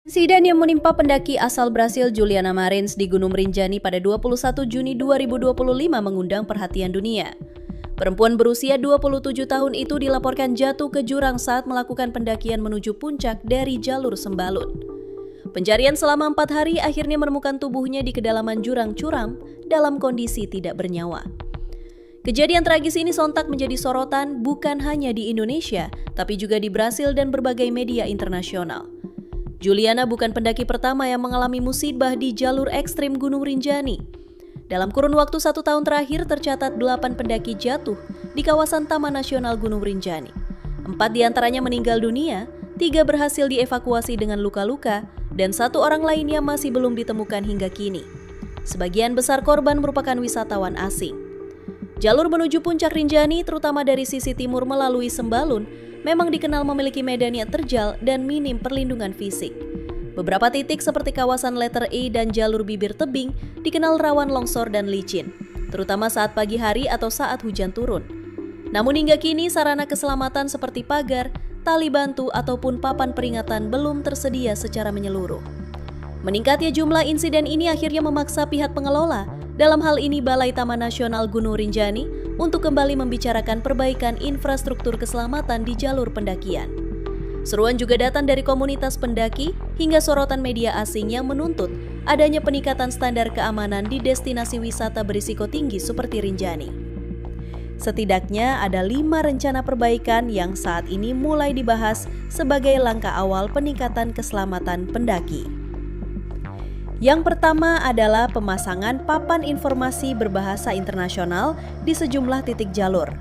Insiden yang menimpa pendaki asal Brasil Juliana Marins di Gunung Rinjani pada 21 Juni 2025 mengundang perhatian dunia. Perempuan berusia 27 tahun itu dilaporkan jatuh ke jurang saat melakukan pendakian menuju puncak dari jalur Sembalun. Pencarian selama 4 hari akhirnya menemukan tubuhnya di kedalaman jurang curam dalam kondisi tidak bernyawa. Kejadian tragis ini sontak menjadi sorotan bukan hanya di Indonesia, tapi juga di Brasil dan berbagai media internasional. Juliana bukan pendaki pertama yang mengalami musibah di jalur ekstrim Gunung Rinjani. Dalam kurun waktu 1 tahun terakhir tercatat 8 pendaki jatuh di kawasan Taman Nasional Gunung Rinjani. 4 diantaranya meninggal dunia, 3 berhasil dievakuasi dengan luka-luka, dan 1 orang lainnya masih belum ditemukan hingga kini. Sebagian besar korban merupakan wisatawan asing. Jalur menuju puncak Rinjani, terutama dari sisi timur melalui Sembalun, memang dikenal memiliki medan yang terjal dan minim perlindungan fisik. Beberapa titik seperti kawasan Letter E dan jalur bibir tebing dikenal rawan longsor dan licin, terutama saat pagi hari atau saat hujan turun. Namun hingga kini sarana keselamatan seperti pagar, tali bantu ataupun papan peringatan belum tersedia secara menyeluruh. Meningkatnya jumlah insiden ini akhirnya memaksa pihak pengelola, dalam hal ini Balai Taman Nasional Gunung Rinjani, untuk kembali membicarakan perbaikan infrastruktur keselamatan di jalur pendakian. Seruan juga datang dari komunitas pendaki hingga sorotan media asing yang menuntut adanya peningkatan standar keamanan di destinasi wisata berisiko tinggi seperti Rinjani. Setidaknya ada 5 rencana perbaikan yang saat ini mulai dibahas sebagai langkah awal peningkatan keselamatan pendaki. Yang pertama adalah pemasangan papan informasi berbahasa internasional di sejumlah titik jalur.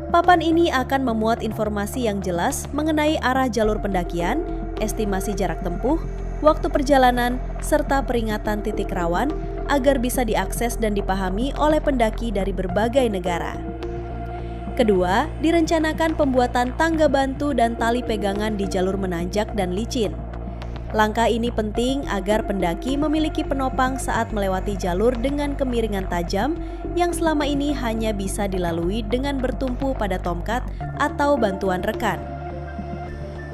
Papan ini akan memuat informasi yang jelas mengenai arah jalur pendakian, estimasi jarak tempuh, waktu perjalanan, serta peringatan titik rawan agar bisa diakses dan dipahami oleh pendaki dari berbagai negara. Kedua, direncanakan pembuatan tangga bantu dan tali pegangan di jalur menanjak dan licin. Langkah ini penting agar pendaki memiliki penopang saat melewati jalur dengan kemiringan tajam yang selama ini hanya bisa dilalui dengan bertumpu pada tongkat atau bantuan rekan.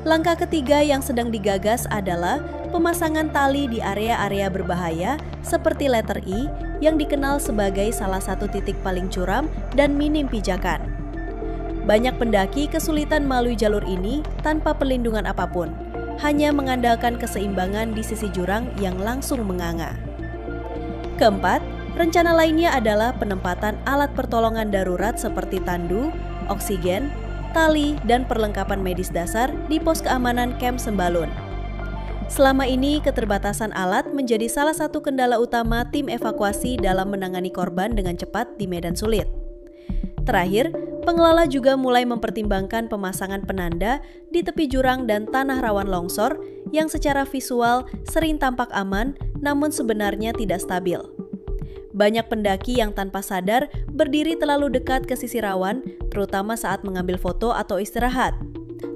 Langkah ketiga yang sedang digagas adalah pemasangan tali di area-area berbahaya seperti Letter E yang dikenal sebagai salah satu titik paling curam dan minim pijakan. Banyak pendaki kesulitan melalui jalur ini tanpa perlindungan apapun, hanya mengandalkan keseimbangan di sisi jurang yang langsung menganga. Keempat, rencana lainnya adalah penempatan alat pertolongan darurat seperti tandu, oksigen, tali, dan perlengkapan medis dasar di pos keamanan Camp Sembalun. Selama ini, keterbatasan alat menjadi salah satu kendala utama tim evakuasi dalam menangani korban dengan cepat di medan sulit. Terakhir, pengelola juga mulai mempertimbangkan pemasangan penanda di tepi jurang dan tanah rawan longsor yang secara visual sering tampak aman namun sebenarnya tidak stabil. Banyak pendaki yang tanpa sadar berdiri terlalu dekat ke sisi rawan, terutama saat mengambil foto atau istirahat.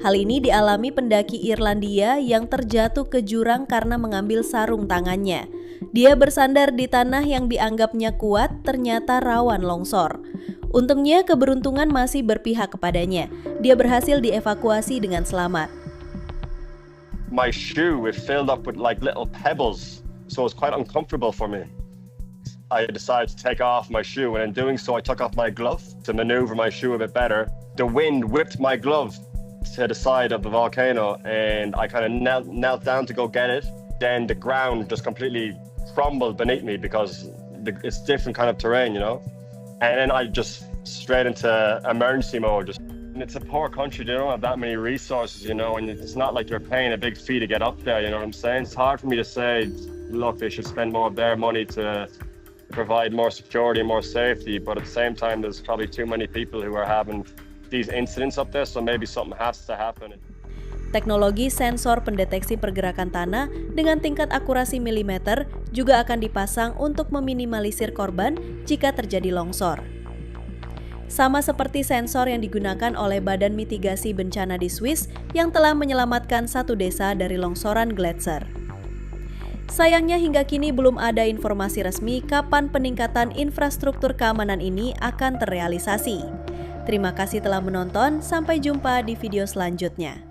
Hal ini dialami pendaki Irlandia yang terjatuh ke jurang karena mengambil sarung tangannya. Dia bersandar di tanah yang dianggapnya kuat, ternyata rawan longsor. Untungnya keberuntungan masih berpihak kepadanya. Dia berhasil dievakuasi dengan selamat. My shoe was filled up with like little pebbles, so it was quite uncomfortable for me. I decided to take off my shoe, and in doing so I took off my glove to maneuver my shoe a bit better. The wind whipped my glove to the side of the volcano, and I kind of knelt down to go get it. Then the ground just completely crumbled beneath me because it's different kind of terrain, you know. And then I just straight into emergency mode. And it's a poor country, they don't have that many resources, you know, and it's not like you're paying a big fee to get up there, you know what I'm saying? It's hard for me to say, look, they should spend more of their money to provide more security and more safety, but at the same time, there's probably too many people who are having these incidents up there, so maybe something has to happen. Teknologi sensor pendeteksi pergerakan tanah dengan tingkat akurasi milimeter juga akan dipasang untuk meminimalisir korban jika terjadi longsor. Sama seperti sensor yang digunakan oleh Badan Mitigasi Bencana di Swiss yang telah menyelamatkan 1 desa dari longsoran gletser. Sayangnya hingga kini belum ada informasi resmi kapan peningkatan infrastruktur keamanan ini akan terrealisasi. Terima kasih telah menonton, sampai jumpa di video selanjutnya.